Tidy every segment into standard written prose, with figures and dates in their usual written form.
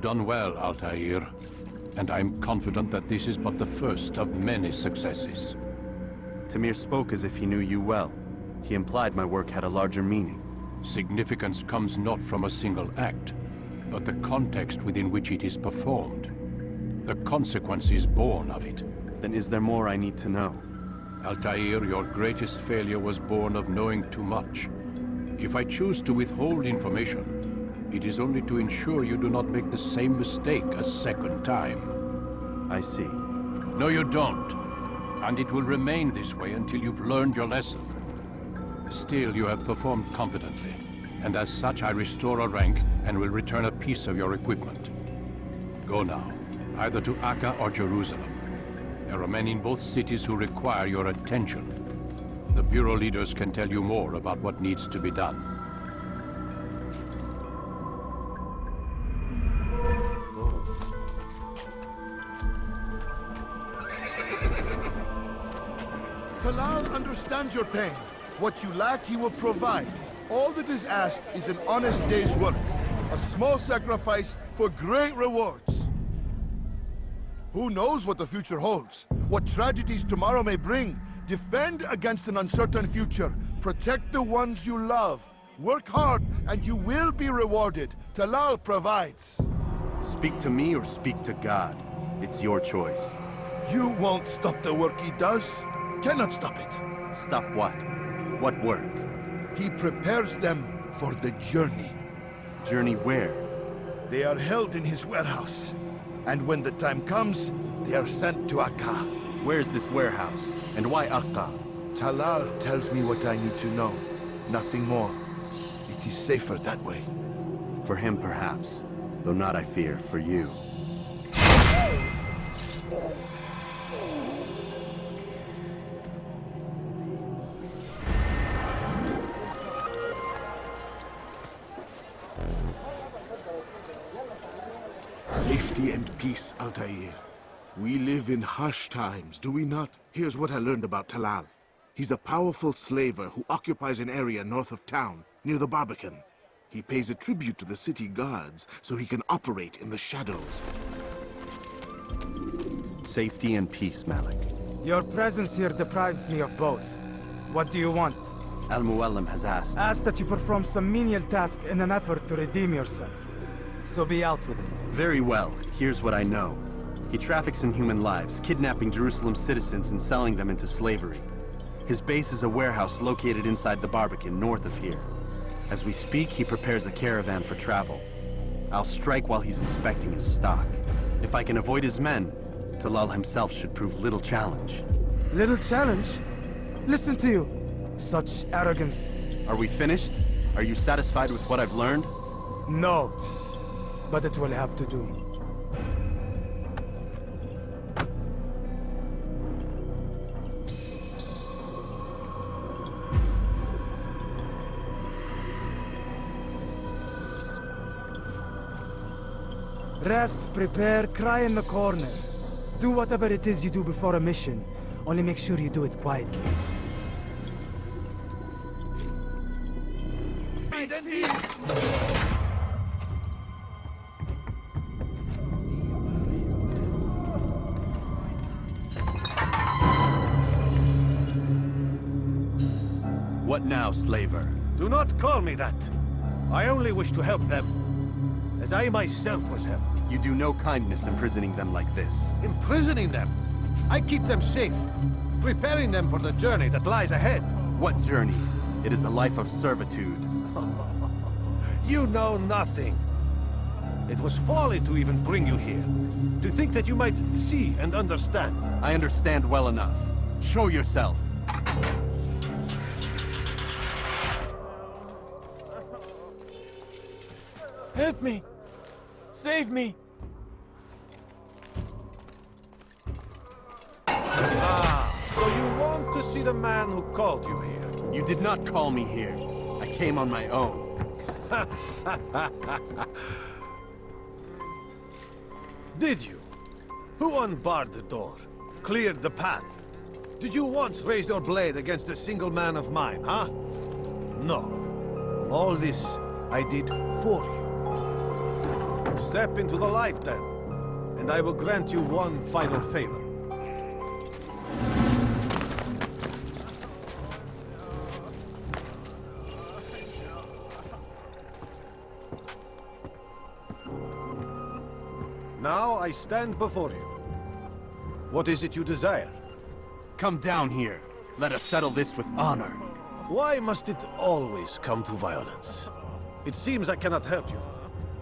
done well, Altair. And I'm confident that this is but the first of many successes. Tamir spoke as if he knew you well. He implied my work had a larger meaning. Significance comes not from a single act, but the context within which it is performed. The consequences born of it. Then is there more I need to know? Altair, your greatest failure was born of knowing too much. If I choose to withhold information, it is only to ensure you do not make the same mistake a second time. I see. No, you don't. And it will remain this way until you've learned your lesson. Still, you have performed competently, and as such I restore a rank and will return a piece of your equipment. Go now, either to Akka or Jerusalem. There are men in both cities who require your attention. The Bureau leaders can tell you more about what needs to be done. Talal understands your pain. What you lack, he will provide. All that is asked is an honest day's work. A small sacrifice for great rewards. Who knows what the future holds? What tragedies tomorrow may bring? Defend against an uncertain future. Protect the ones you love. Work hard, and you will be rewarded. Talal provides. Speak to me or speak to God. It's your choice. You won't stop the work he does. Cannot stop it. Stop what? What work? He prepares them for the journey. Journey where? They are held in his warehouse. And when the time comes, they are sent to Akka. Where's this warehouse? And why Akka? Talal tells me what I need to know. Nothing more. It is safer that way. For him, perhaps. Though not, I fear, for you. Safety and peace, Altair. We live in harsh times, do we not? Here's what I learned about Talal. He's a powerful slaver who occupies an area north of town, near the Barbican. He pays a tribute to the city guards so he can operate in the shadows. Safety and peace, Malik. Your presence here deprives me of both. What do you want? Al-Muallim has asked. Ask that you perform some menial task in an effort to redeem yourself. So be out with it. Very well. Here's what I know. He traffics in human lives, kidnapping Jerusalem citizens and selling them into slavery. His base is a warehouse located inside the Barbican, north of here. As we speak, he prepares a caravan for travel. I'll strike while he's inspecting his stock. If I can avoid his men, Talal himself should prove little challenge. Little challenge? Listen to you. Such arrogance. Are we finished? Are you satisfied with what I've learned? No. But it will have to do. Rest, prepare, cry in the corner. Do whatever it is you do before a mission. Only make sure you do it quietly. What now, slaver? Do not call me that. I only wish to help them, as I myself was helped. You do no kindness imprisoning them like this. Imprisoning them? I keep them safe, preparing them for the journey that lies ahead. What journey? It is a life of servitude. You know nothing. It was folly to even bring you here. To think that you might see and understand. I understand well enough. Show yourself. Help me! Save me! So you want to see the man who called you here? You did not call me here. I came on my own. Did you? Who unbarred the door? Cleared the path? Did you once raise your blade against a single man of mine, huh? No. All this I did for you. Step into the light, then, and I will grant you one final favor. Now I stand before you. What is it you desire? Come down here. Let us settle this with honor. Why must it always come to violence? It seems I cannot help you,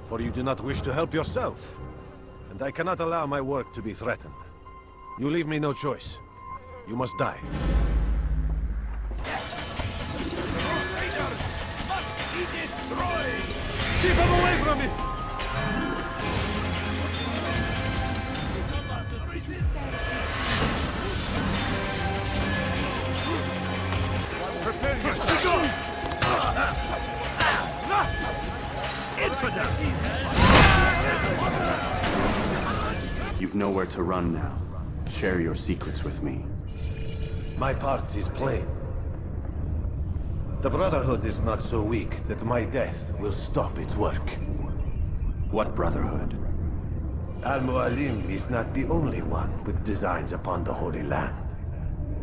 for you do not wish to help yourself. And I cannot allow my work to be threatened. You leave me no choice. You must die. Keep him away from me! You've nowhere to run now. Share your secrets with me. My part is plain. The Brotherhood is not so weak that my death will stop its work. What Brotherhood? Al-Mu'alim is not the only one with designs upon the Holy Land.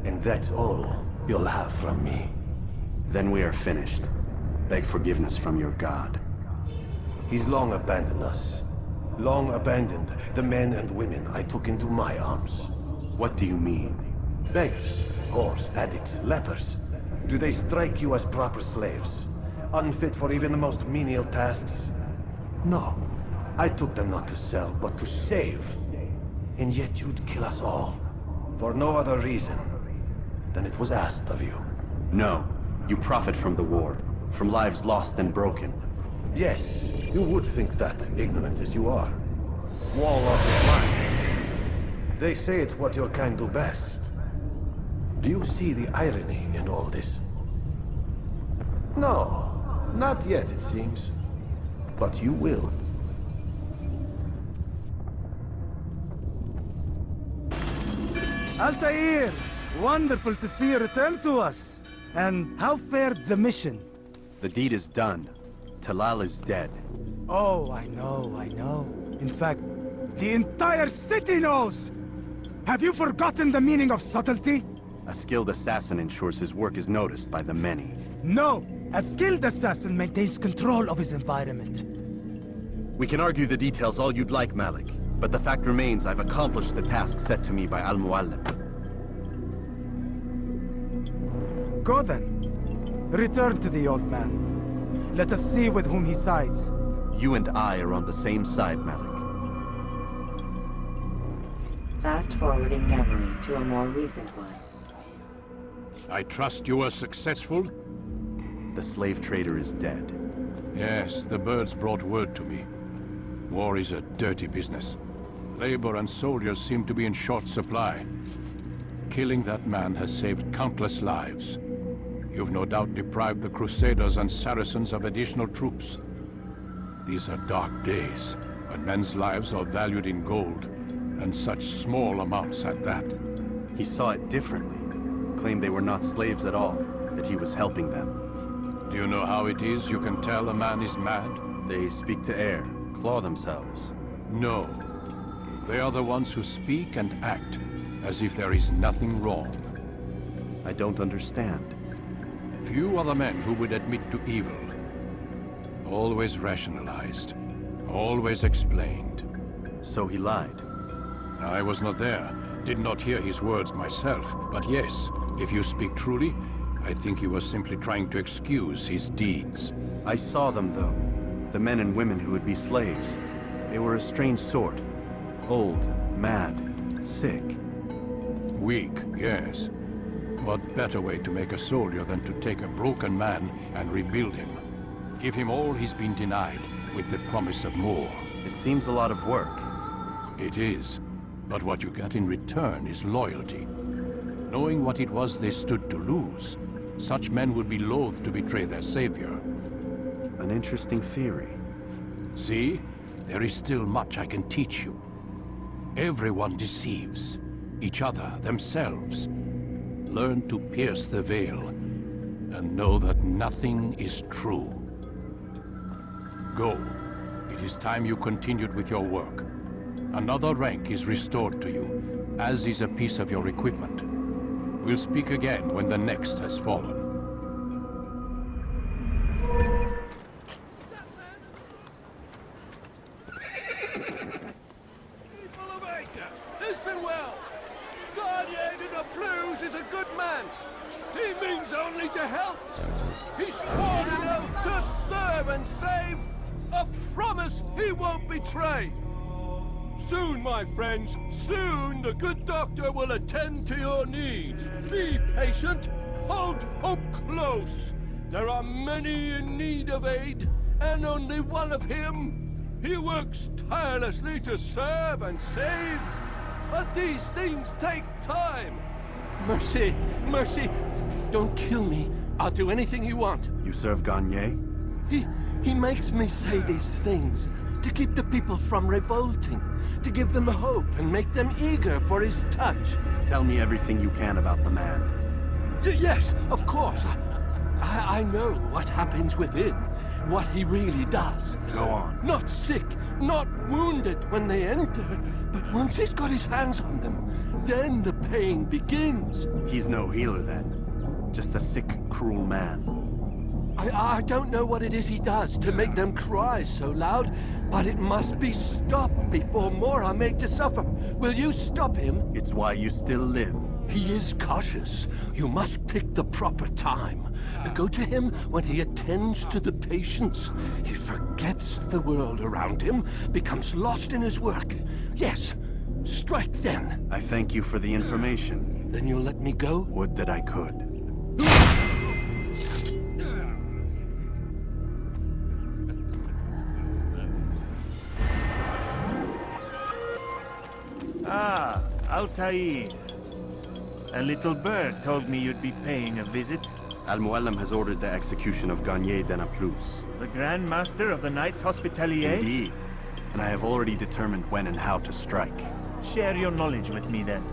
And that's all you'll have from me. Then we are finished. Beg forgiveness from your god. He's long abandoned us. Long abandoned the men and women I took into my arms. What do you mean? Beggars, whores, addicts, lepers. Do they strike you as proper slaves? Unfit for even the most menial tasks? No. I took them not to sell, but to save. And yet you'd kill us all. For no other reason than it was asked of you. No. You profit from the war. From lives lost and broken. Yes, you would think that, ignorant as you are. Wall off your mind. They say it's what your kind do best. Do you see the irony in all this? No, not yet, it seems. But you will. Altair! Wonderful to see you return to us. And how fared the mission? The deed is done. Talal is dead. Oh, I know. In fact, the entire city knows! Have you forgotten the meaning of subtlety? A skilled assassin ensures his work is noticed by the many. No! A skilled assassin maintains control of his environment. We can argue the details all you'd like, Malik. But the fact remains I've accomplished the task set to me by Al-Mu'allim. Go then. Return to the old man. Let us see with whom he sides. You and I are on the same side, Malik. Fast-forwarding memory to a more recent one. I trust you were successful? The slave trader is dead. Yes, the birds brought word to me. War is a dirty business. Labor and soldiers seem to be in short supply. Killing that man has saved countless lives. You've no doubt deprived the Crusaders and Saracens of additional troops. These are dark days, when men's lives are valued in gold, and such small amounts at that. He saw it differently. Claimed they were not slaves at all, that he was helping them. Do you know how it is you can tell a man is mad? They speak to air, claw themselves. No. They are the ones who speak and act as if there is nothing wrong. I don't understand. Few are the men who would admit to evil. Always rationalized. Always explained. So he lied. I was not there. Did not hear his words myself. But yes, if you speak truly, I think he was simply trying to excuse his deeds. I saw them, though. The men and women who would be slaves. They were a strange sort. Old, mad, sick. Weak, yes. What better way to make a soldier than to take a broken man and rebuild him? Give him all he's been denied, with the promise of more. It seems a lot of work. It is. But what you get in return is loyalty. Knowing what it was they stood to lose, such men would be loath to betray their savior. An interesting theory. See? There is still much I can teach you. Everyone deceives. Each other, themselves. Learn to pierce the veil, and know that nothing is true. Go. It is time you continued with your work. Another rank is restored to you, as is a piece of your equipment. We'll speak again when the next has fallen. People of Acre, listen well. Guardian in the Blues is a good man. He means only to help. He's sworn an oath to serve and save. A promise he won't betray. Soon, my friends, soon the good doctor will attend to your needs. Be patient. Hold hope close. There are many in need of aid, and only one of him. He works tirelessly to serve and save. But these things take time. Mercy, mercy. Don't kill me. I'll do anything you want. You serve Gagne? He makes me say these things to keep the people from revolting, to give them hope and make them eager for his touch. Tell me everything you can about the man. Yes, of course. I know what happens within, what he really does. Go on. Not sick, not wounded when they enter, but once he's got his hands on them, then the pain begins. He's no healer then. Just a sick, cruel man. I don't know what it is he does to make them cry so loud, but it must be stopped before more are made to suffer. Will you stop him? It's why you still live. He is cautious. You must pick the proper time. Go to him when he attends to the patients. He forgets the world around him, becomes lost in his work. Yes, strike then. I thank you for the information. Then you'll let me go? Would that I could. Ah, Altair. A little bird told me you'd be paying a visit. Al-Muallim has ordered the execution of Gagne de Naplouse. The Grand Master of the Knights Hospitalier? Indeed. And I have already determined when and how to strike. Share your knowledge with me then.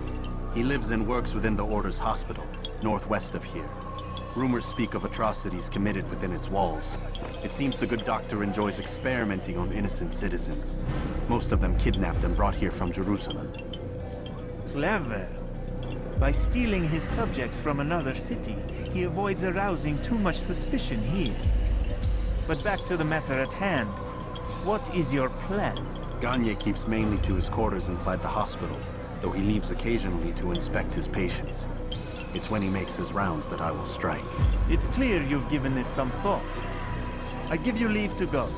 He lives and works within the Order's hospital, northwest of here. Rumors speak of atrocities committed within its walls. It seems the good doctor enjoys experimenting on innocent citizens. Most of them kidnapped and brought here from Jerusalem. Clever. By stealing his subjects from another city, he avoids arousing too much suspicion here. But back to the matter at hand. What is your plan? Gagne keeps mainly to his quarters inside the hospital, though he leaves occasionally to inspect his patients. It's when he makes his rounds that I will strike. It's clear you've given this some thought. I give you leave to go.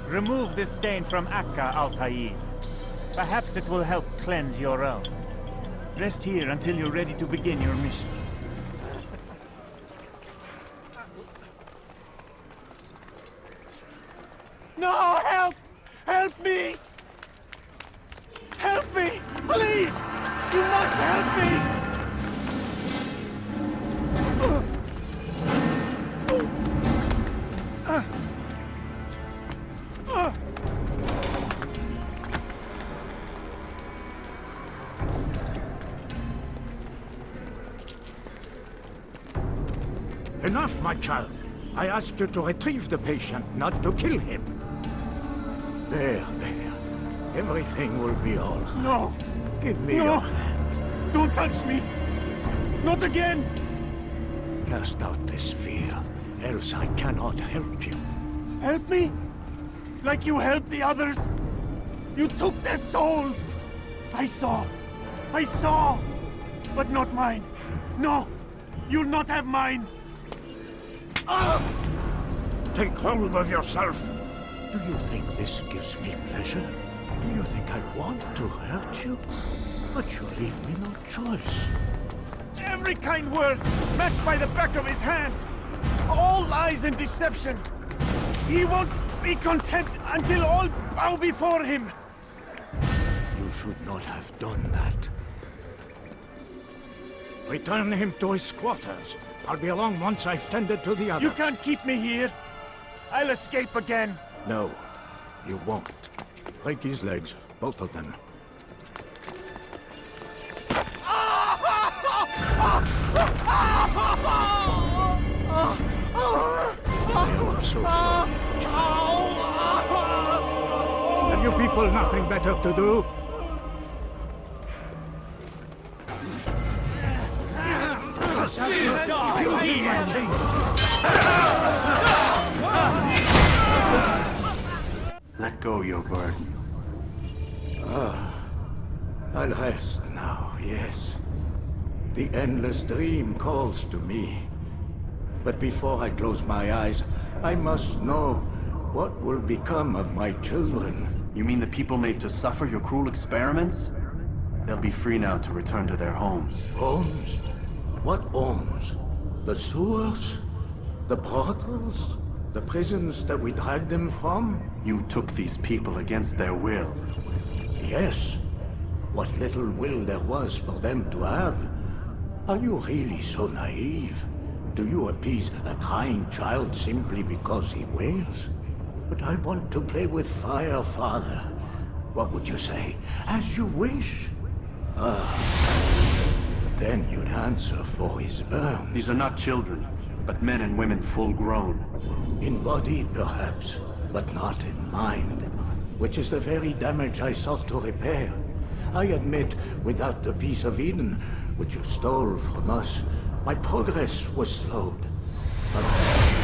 Remove this stain from Akka, Altair. Perhaps it will help cleanse your realm. Rest here until you're ready to begin your mission. No, help! Help me! Help me! Please! You must help me! Enough, my child. I asked you to retrieve the patient, not to kill him. There. Everything will be all right. No! Give me No! your hand. Don't touch me! Not again! Cast out this fear, else I cannot help you. Help me? Like you helped the others? You took their souls! I saw! But not mine! No! You'll not have mine! Ah! Take hold of yourself. Do you think this gives me pleasure? Do you think I want to hurt you? But you leave me no choice. Every kind word matched by the back of his hand! All lies and deception! He won't be content until all bow before him! You should not have done that. Return him to his quarters. I'll be along once I've tended to the other. You can't keep me here! I'll escape again! No, you won't. Break his legs, both of them. so soft. Have you people nothing better to do? Let go your burden. I'll rest now, yes. The endless dream calls to me. But before I close my eyes, I must know what will become of my children. You mean the people made to suffer your cruel experiments? They'll be free now to return to their homes. Homes? What homes? The sewers? The brothels? The prisons that we dragged them from? You took these people against their will. Yes. What little will there was for them to have. Are you really so naive? Do you appease a crying child simply because he wails? But I want to play with fire, Father. What would you say? As you wish. Then you'd answer for his burn. These are not children, but men and women full grown. In body, perhaps, but not in mind. Which is the very damage I sought to repair. I admit, without the piece of Eden, which you stole from us, my progress was slowed. But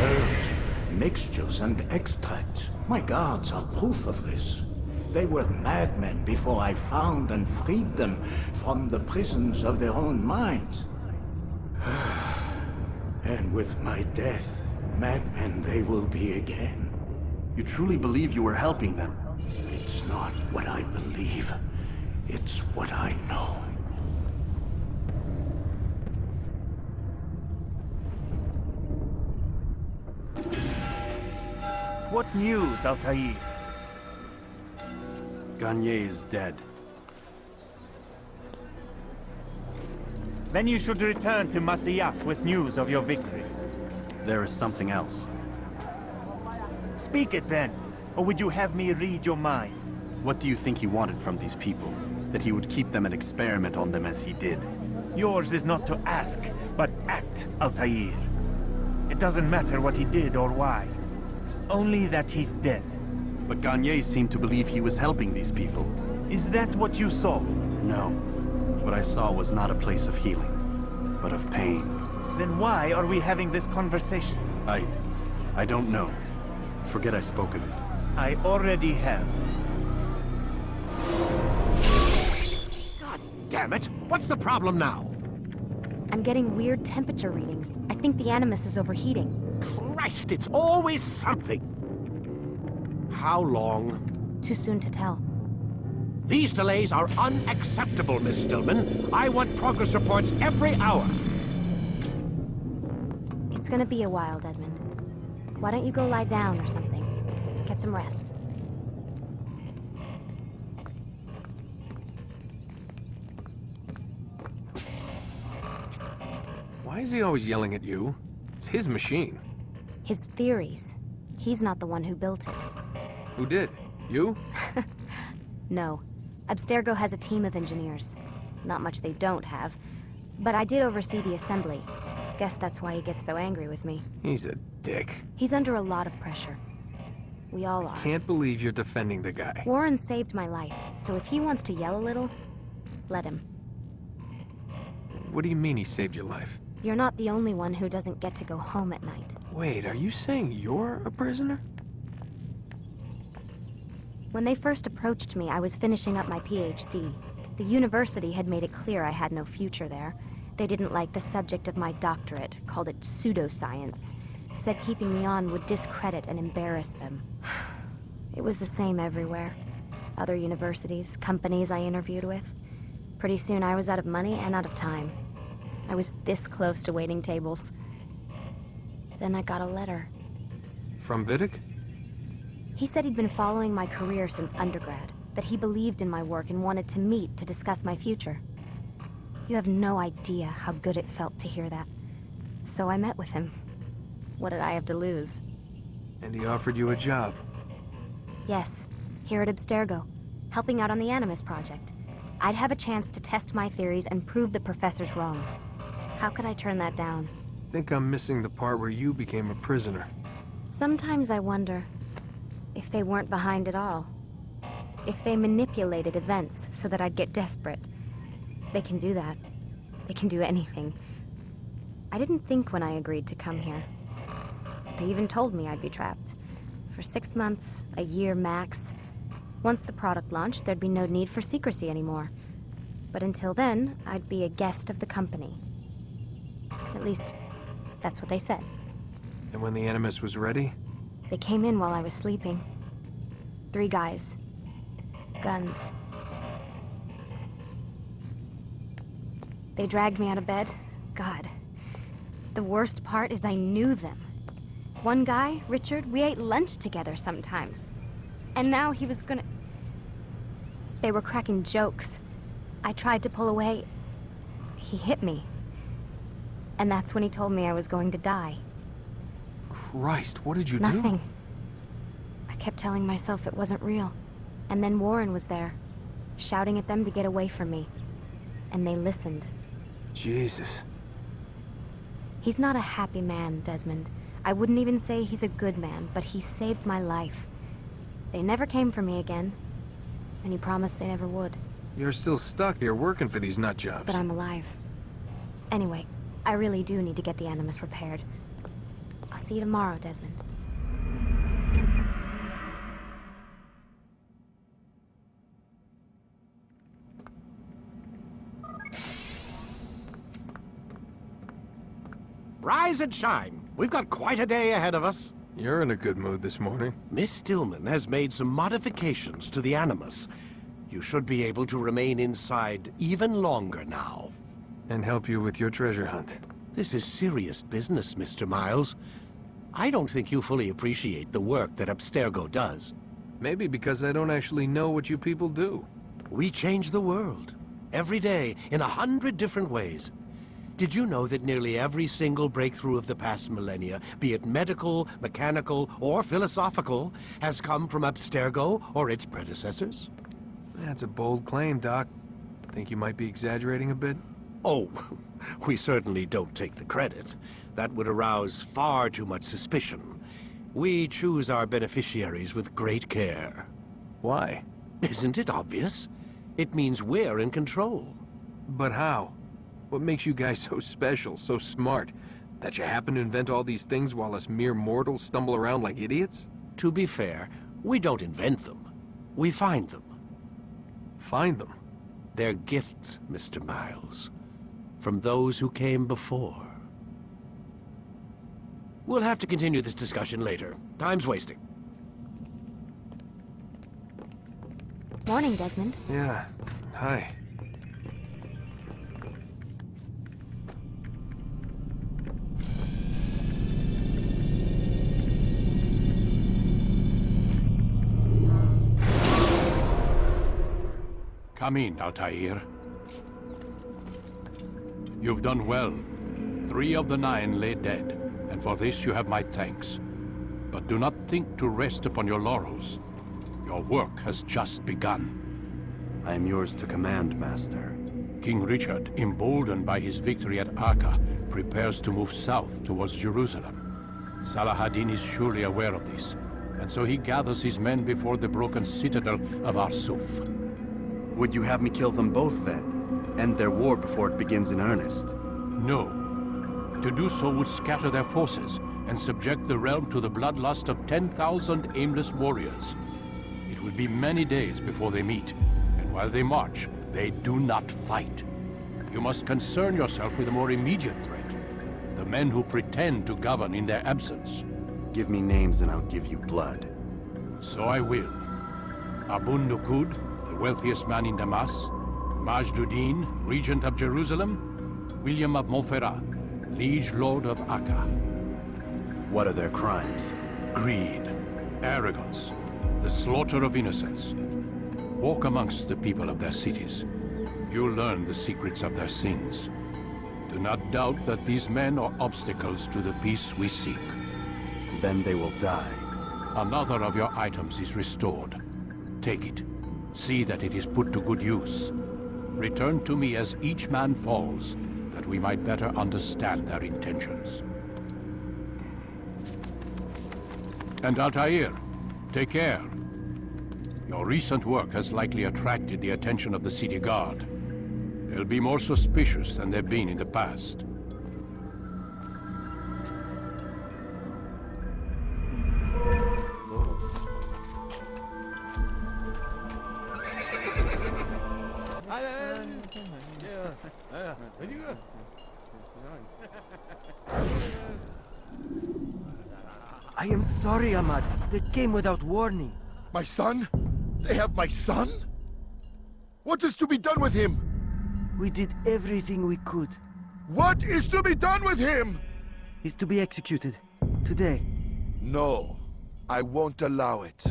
herbs, mixtures, and extracts, my guards are proof of this. They were madmen before I found and freed them from the prisons of their own minds. And with my death, madmen they will be again. You truly believe you were helping them? It's not what I believe. It's what I know. What news, Altair? Garnier is dead. Then you should return to Masyaf with news of your victory. There is something else. Speak it then, or would you have me read your mind? What do you think he wanted from these people? That he would keep them and experiment on them as he did? Yours is not to ask, but act, Altair. It doesn't matter what he did or why. Only that he's dead. But Garnier seemed to believe he was helping these people. Is that what you saw? No. What I saw was not a place of healing, but of pain. Then why are we having this conversation? I don't know. Forget I spoke of it. I already have. God damn it! What's the problem now? I'm getting weird temperature readings. I think the Animus is overheating. Christ, it's always something! How long? Too soon to tell. These delays are unacceptable, Miss Stillman. I want progress reports every hour. It's gonna be a while, Desmond. Why don't you go lie down or something? Get some rest. Why is he always yelling at you? It's his machine. His theories. He's not the one who built it. Who did? You? No. Abstergo has a team of engineers. Not much they don't have. But I did oversee the assembly. Guess that's why he gets so angry with me. He's a dick. He's under a lot of pressure. We all are. Can't believe you're defending the guy. Warren saved my life, so if he wants to yell a little, let him. What do you mean he saved your life? You're not the only one who doesn't get to go home at night. Wait, are you saying you're a prisoner? When they first approached me, I was finishing up my PhD. The university had made it clear I had no future there. They didn't like the subject of my doctorate, called it pseudoscience. Said keeping me on would discredit and embarrass them. It was the same everywhere. Other universities, companies I interviewed with. Pretty soon I was out of money and out of time. I was this close to waiting tables. Then I got a letter. From Vidic? He said he'd been following my career since undergrad, that he believed in my work and wanted to meet to discuss my future. You have no idea how good it felt to hear that. So I met with him. What did I have to lose? And he offered you a job? Yes, here at Abstergo, helping out on the Animus project. I'd have a chance to test my theories and prove the professors wrong. How could I turn that down? Think I'm missing the part where you became a prisoner. Sometimes I wonder if they weren't behind it all. If they manipulated events so that I'd get desperate. They can do that. They can do anything. I didn't think when I agreed to come here. They even told me I'd be trapped. For 6 months, a year max. Once the product launched, there'd be no need for secrecy anymore. But until then, I'd be a guest of the company. At least, that's what they said. And when the Animus was ready? They came in while I was sleeping. 3 guys. Guns. They dragged me out of bed. God. The worst part is I knew them. One guy, Richard, we ate lunch together sometimes. And now he was gonna... They were cracking jokes. I tried to pull away. He hit me. And that's when he told me I was going to die. Christ, what did you do? Nothing. I kept telling myself it wasn't real. And then Warren was there, shouting at them to get away from me. And they listened. Jesus. He's not a happy man, Desmond. I wouldn't even say he's a good man, but he saved my life. They never came for me again, and he promised they never would. You're still stuck here working for these nut jobs. But I'm alive. Anyway, I really do need to get the Animus repaired. I'll see you tomorrow, Desmond. Rise and shine. We've got quite a day ahead of us. You're in a good mood this morning. Miss Stillman has made some modifications to the Animus. You should be able to remain inside even longer now. And help you with your treasure hunt. This is serious business, Mr. Miles. I don't think you fully appreciate the work that Abstergo does. Maybe because I don't actually know what you people do. We change the world. Every day, in 100 different ways. Did you know that nearly every single breakthrough of the past millennia, be it medical, mechanical, or philosophical, has come from Abstergo or its predecessors? That's a bold claim, Doc. Think you might be exaggerating a bit? Oh, we certainly don't take the credit. That would arouse far too much suspicion. We choose our beneficiaries with great care. Why? Isn't it obvious? It means we're in control. But how? What makes you guys so special, so smart? That you happen to invent all these things while us mere mortals stumble around like idiots? To be fair, we don't invent them. We find them. Find them? They're gifts, Mr. Miles. From those who came before. We'll have to continue this discussion later. Time's wasting. Morning, Desmond. Yeah. Hi. Come in, Altair. You've done well. 3 of the 9 lay dead, and for this you have my thanks. But do not think to rest upon your laurels. Your work has just begun. I am yours to command, Master. King Richard, emboldened by his victory at Acre, prepares to move south towards Jerusalem. Saladin is surely aware of this, and so he gathers his men before the broken citadel of Arsuf. Would you have me kill them both, then? End their war before it begins in earnest? No. To do so would scatter their forces and subject the realm to the bloodlust of 10,000 aimless warriors. It will be many days before they meet, and while they march, they do not fight. You must concern yourself with a more immediate threat. The men who pretend to govern in their absence. Give me names and I'll give you blood. So I will. Abun Nukud, the wealthiest man in Damas, Majduddin, regent of Jerusalem, William of Montferrat, liege lord of Acre. What are their crimes? Greed, arrogance, the slaughter of innocents. Walk amongst the people of their cities. You'll learn the secrets of their sins. Do not doubt that these men are obstacles to the peace we seek. Then they will die. Another of your items is restored. Take it. See that it is put to good use. Return to me as each man falls, that we might better understand their intentions. And Altair, take care. Your recent work has likely attracted the attention of the city guard. They'll be more suspicious than they've been in the past. I am sorry, Ahmad. They came without warning. My son? They have my son? What is to be done with him? We did everything we could. What is to be done with him? He's to be executed. Today. No. I won't allow it.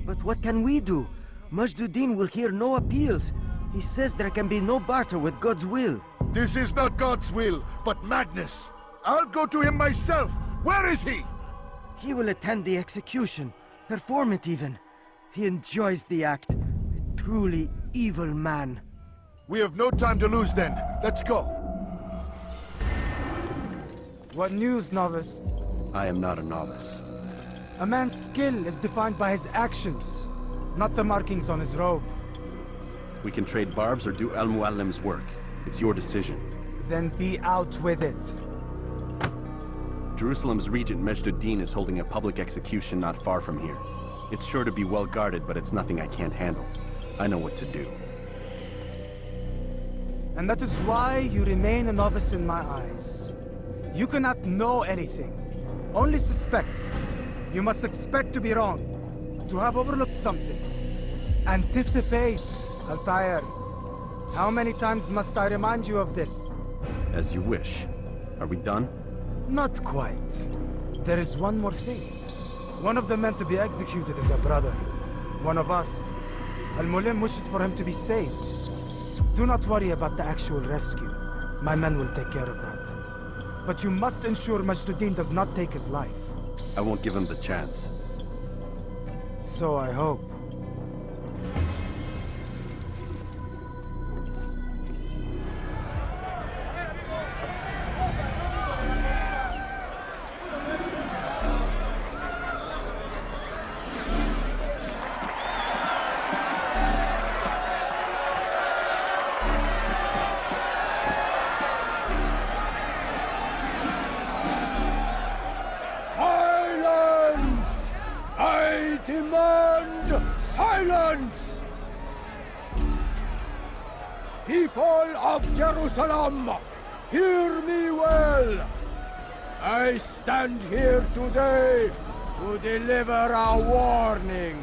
But what can we do? Majduddin will hear no appeals. He says there can be no barter with God's will. This is not God's will, but madness. I'll go to him myself. Where is he? He will attend the execution. Perform it even. He enjoys the act. A truly evil man. We have no time to lose then. Let's go. What news, novice? I am not a novice. A man's skill is defined by his actions, not the markings on his robe. We can trade barbs or do Al-Muallim's work. It's your decision. Then be out with it. Jerusalem's regent Majduddin is holding a public execution not far from here. It's sure to be well guarded, but it's nothing I can't handle. I know what to do. And that is why you remain a novice in my eyes. You cannot know anything, only suspect. You must expect to be wrong, to have overlooked something. Anticipate, Altair. How many times must I remind you of this? As you wish. Are we done? Not quite. There is one more thing. One of the men to be executed is a brother. One of us. Al-Mulim wishes for him to be saved. Do not worry about the actual rescue. My men will take care of that. But you must ensure Majduddin does not take his life. I won't give him the chance. So I hope. Silence! People of Jerusalem, hear me well. I stand here today to deliver a warning.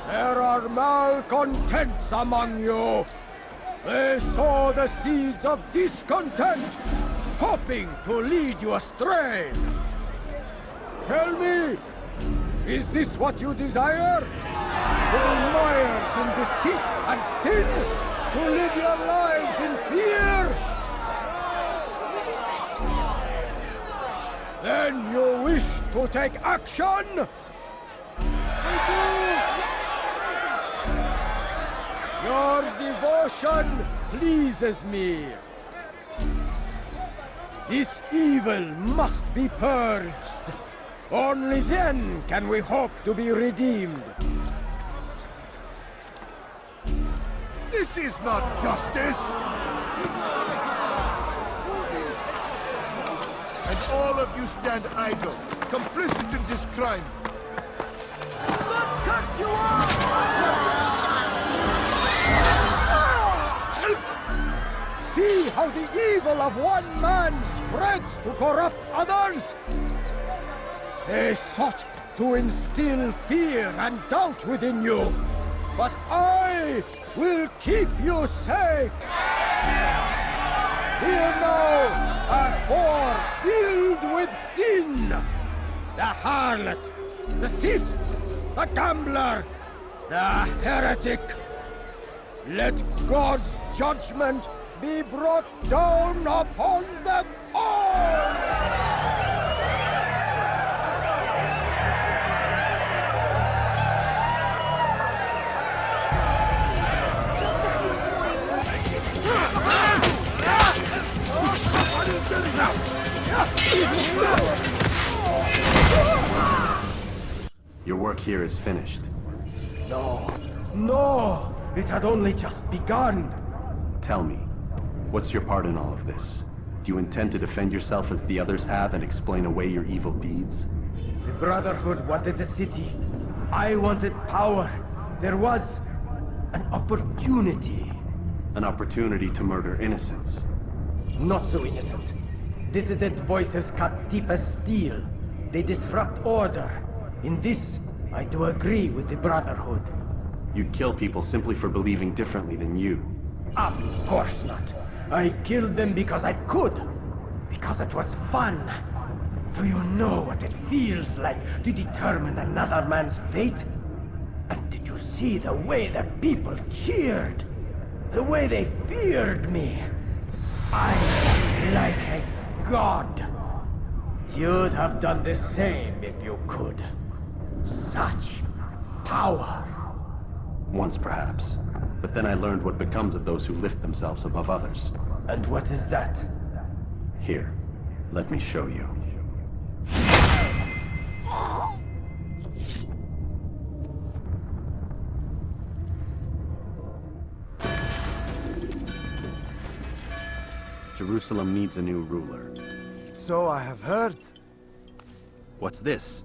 There are malcontents among you. They sow the seeds of discontent, hoping to lead you astray. Tell me, is this what you desire? To be mired in deceit and sin? To live your lives in fear? Then you wish to take action? Your devotion pleases me. This evil must be purged. Only then can we hope to be redeemed. This is not justice! And all of you stand idle, complicit in this crime. God curse you all! See how the evil of one man spreads to corrupt others? They sought to instill fear and doubt within you, but I will keep you safe. Here now are four filled with sin. The harlot, the thief, the gambler, the heretic. Let God's judgment be brought down upon them all! Your work here is finished. No, no! It had only just begun! Tell me, what's your part in all of this? Do you intend to defend yourself as the others have and explain away your evil deeds? The Brotherhood wanted the city. I wanted power. There was an opportunity. An opportunity to murder innocents. Not so innocent. Dissident voices cut deep as steel. They disrupt order. In this, I do agree with the Brotherhood. You'd kill people simply for believing differently than you. Of course not. I killed them because I could. Because it was fun. Do you know what it feels like to determine another man's fate? And did you see the way the people cheered? The way they feared me? I was like a god. You'd have done the same if you could. Such power. Once perhaps. But then I learned what becomes of those who lift themselves above others. And what is that? Here, let me show you. Jerusalem needs a new ruler. So I have heard. What's this?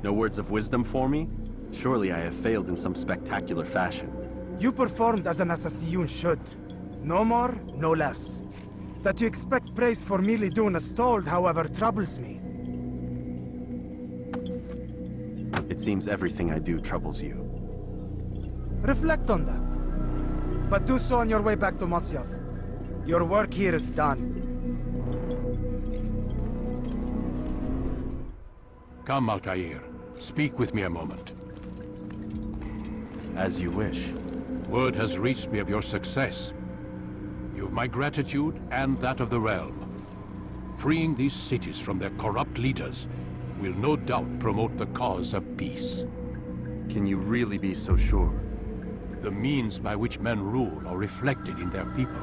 No words of wisdom for me? Surely I have failed in some spectacular fashion. You performed as an assassin should. No more, no less. That you expect praise for merely doing as told, however, troubles me. It seems everything I do troubles you. Reflect on that. But do so on your way back to Masyaf. Your work here is done. Come, Altair. Speak with me a moment. As you wish. Word has reached me of your success. You've my gratitude and that of the realm. Freeing these cities from their corrupt leaders will no doubt promote the cause of peace. Can you really be so sure? The means by which men rule are reflected in their people.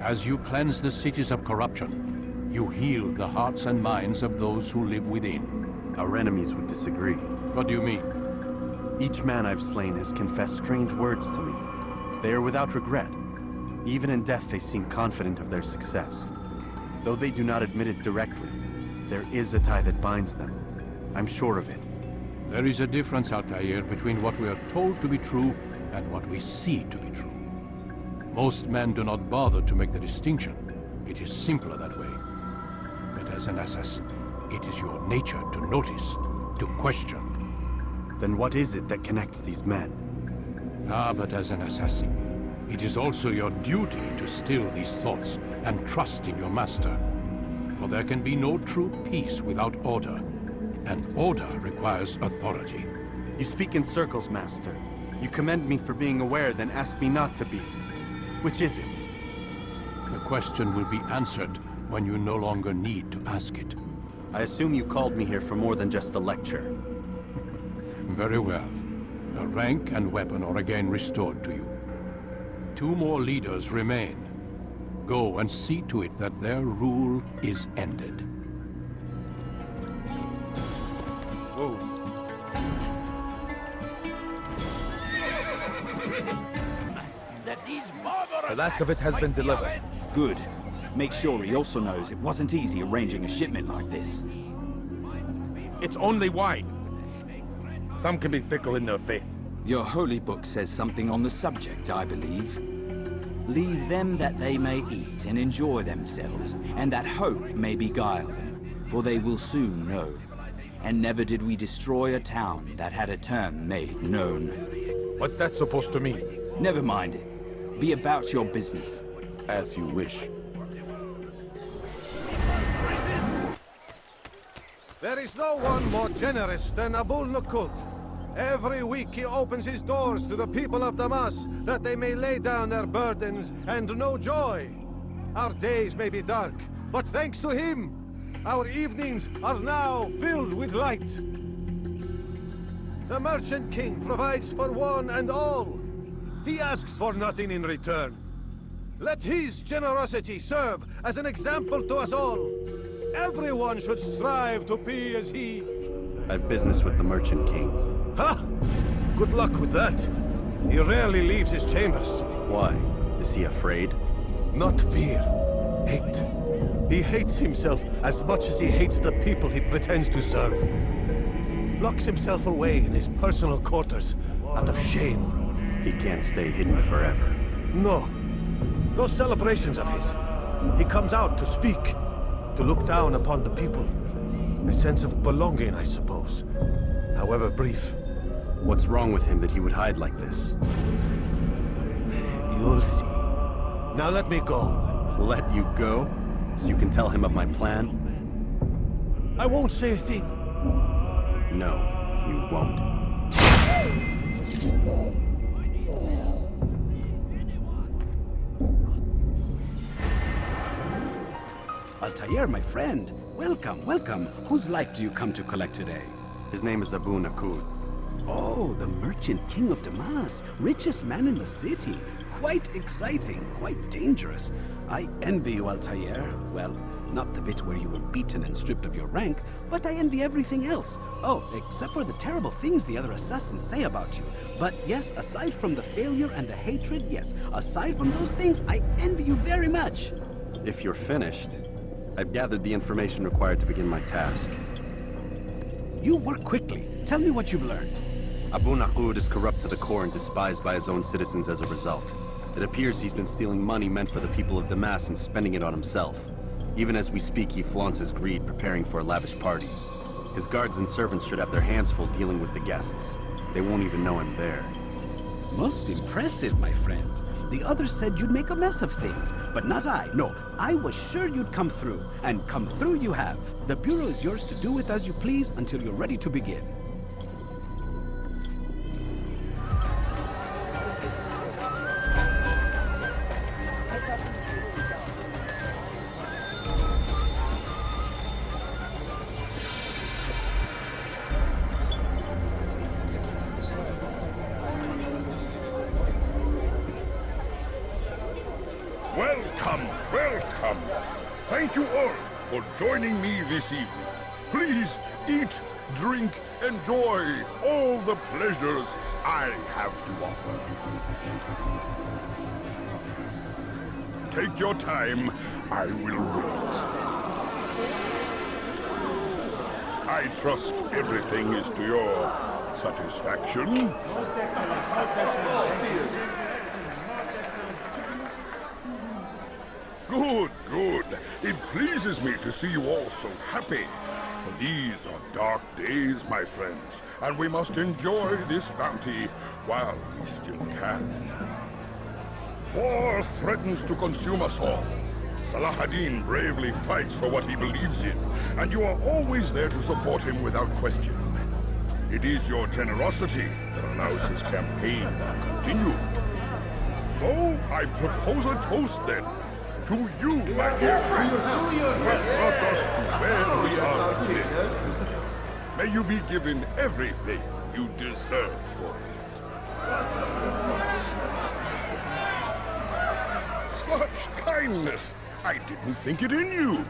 As you cleanse the cities of corruption, you heal the hearts and minds of those who live within. Our enemies would disagree. What do you mean? Each man I've slain has confessed strange words to me. They are without regret. Even in death they seem confident of their success. Though they do not admit it directly, there is a tie that binds them. I'm sure of it. There is a difference, Altair, between what we are told to be true and what we see to be true. Most men do not bother to make the distinction. It is simpler that way. But as an assassin, it is your nature to notice, to question. Then what is it that connects these men? But as an assassin, it is also your duty to still these thoughts and trust in your master. For there can be no true peace without order, and order requires authority. You speak in circles, Master. You commend me for being aware, then ask me not to be. Which is it? The question will be answered when you no longer need to ask it. I assume you called me here for more than just a lecture. Very well. A rank and weapon are again restored to you. 2 more leaders remain. Go and see to it that their rule is ended. Whoa. The last of it has been delivered. Good. Make sure he also knows it wasn't easy arranging a shipment like this. It's only wine. Some can be fickle in their faith. Your holy book says something on the subject, I believe. Leave them that they may eat and enjoy themselves, and that hope may beguile them, for they will soon know. And never did we destroy a town that had a term made known. What's that supposed to mean? Never mind it. Be about your business. As you wish. There is no one more generous than Abul Nukud. Every week he opens his doors to the people of Damas, that they may lay down their burdens and know joy. Our days may be dark, but thanks to him, our evenings are now filled with light. The Merchant King provides for one and all. He asks for nothing in return. Let his generosity serve as an example to us all. Everyone should strive to be as he. I have business with the Merchant King. Huh? Good luck with that. He rarely leaves his chambers. Why? Is he afraid? Not fear. Hate. He hates himself as much as he hates the people he pretends to serve. Locks himself away in his personal quarters out of shame. He can't stay hidden forever. No. Those celebrations of his. He comes out to speak, to look down upon the people. A sense of belonging, I suppose. However brief. What's wrong with him that he would hide like this? You'll see. Now let me go. Let you go? So you can tell him of my plan? I won't say a thing. No, you won't. Altair, my friend. Welcome, welcome. Whose life do you come to collect today? His name is Abu Nakud. Oh, the merchant king of Damas. Richest man in the city. Quite exciting, quite dangerous. I envy you, Altair. Well, not the bit where you were beaten and stripped of your rank, but I envy everything else. Oh, except for the terrible things the other assassins say about you. But yes, aside from the failure and the hatred, yes, aside from those things, I envy you very much. If you're finished, I've gathered the information required to begin my task. You work quickly. Tell me what you've learned. Abu Nakud is corrupt to the core and despised by his own citizens as a result. It appears he's been stealing money meant for the people of Damas and spending it on himself. Even as we speak, he flaunts his greed, preparing for a lavish party. His guards and servants should have their hands full dealing with the guests. They won't even know I'm there. Most impressive, my friend. The others said you'd make a mess of things, but not I. No, I was sure you'd come through, and come through you have. The Bureau is yours to do with as you please until you're ready to begin. Welcome, welcome. Thank you all for joining me this evening. Please eat, drink, enjoy all the pleasures I have to offer. Take your time, I will wait. I trust everything is to your satisfaction. Good, good. It pleases me to see you all so happy. For these are dark days, my friends, and we must enjoy this bounty while we still can. War threatens to consume us all. Salah ad-Din bravely fights for what he believes in, and you are always there to support him without question. It is your generosity that allows his campaign to continue. So, I propose a toast then. To you, my dear friend, who have brought us to where we are today. May you be given everything you deserve for it. Such kindness! I didn't think it in you.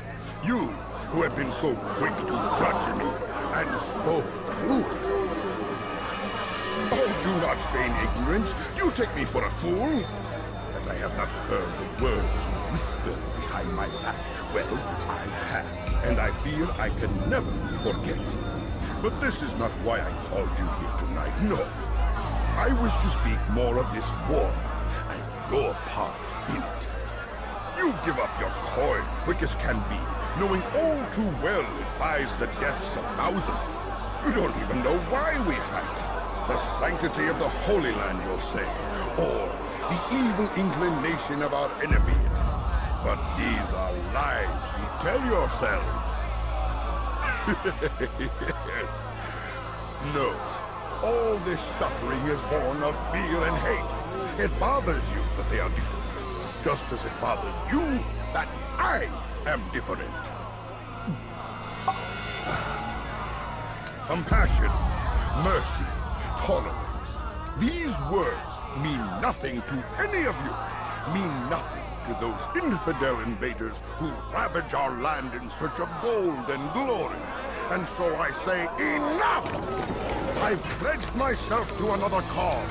You, who have been so quick to judge me, and so cruel. Oh, do not feign ignorance. You take me for a fool. That I have not heard the words whispered behind my back. Well, I have, and I fear I can never forget. But this is not why I called you here tonight, no. I wish to speak more of this war, and your part in it. You give up your coin quick as can be, knowing all too well it buys the deaths of thousands. You don't even know why we fight. The sanctity of the Holy Land, you'll say, or the evil inclination of our enemies. But these are lies you tell yourselves. No, all this suffering is born of fear and hate. It bothers you that they are different, just as it bothers you that I am different. Compassion, mercy, tolerance. These words mean nothing to any of you, mean nothing to those infidel invaders who ravage our land in search of gold and glory. And so I say, enough! I've pledged myself to another cause.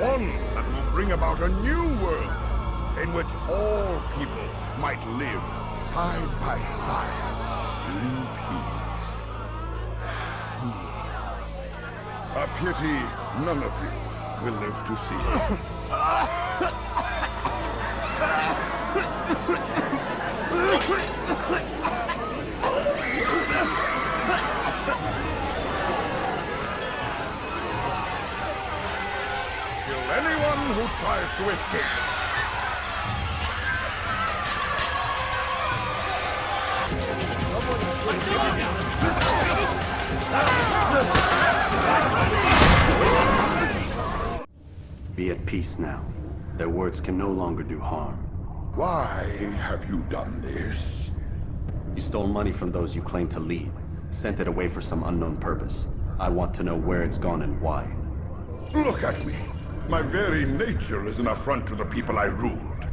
One that will bring about a new world in which all people might live side by side in peace. A pity none of you will live to see it. Kill anyone who tries to escape. Be at peace now. Their words can no longer do harm. Why have you done this? You stole money from those you claim to lead, sent it away for some unknown purpose. I want to know where it's gone and why. Look at me. My very nature is an affront to the people I ruled.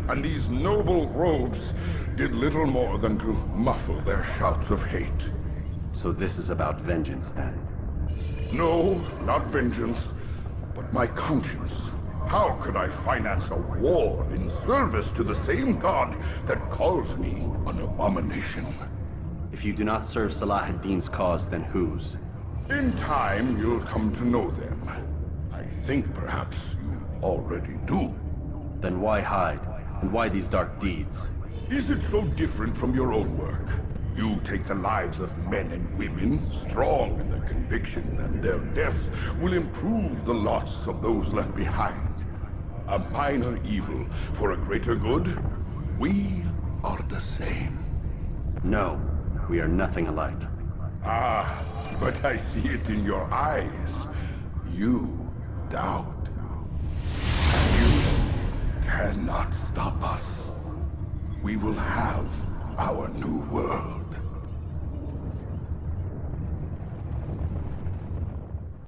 And these noble robes did little more than to muffle their shouts of hate. So this is about vengeance, then? No, not vengeance, but my conscience. How could I finance a war in service to the same god that calls me an abomination? If you do not serve Salah ad-Din's cause, then whose? In time, you'll come to know them. I think perhaps you already do. Then why hide? And why these dark deeds? Is it so different from your own work? You take the lives of men and women, strong in the conviction that their deaths will improve the lots of those left behind. A minor evil for a greater good? We are the same. No, we are nothing alike. Ah, but I see it in your eyes. You doubt. You cannot stop us. We will have our new world.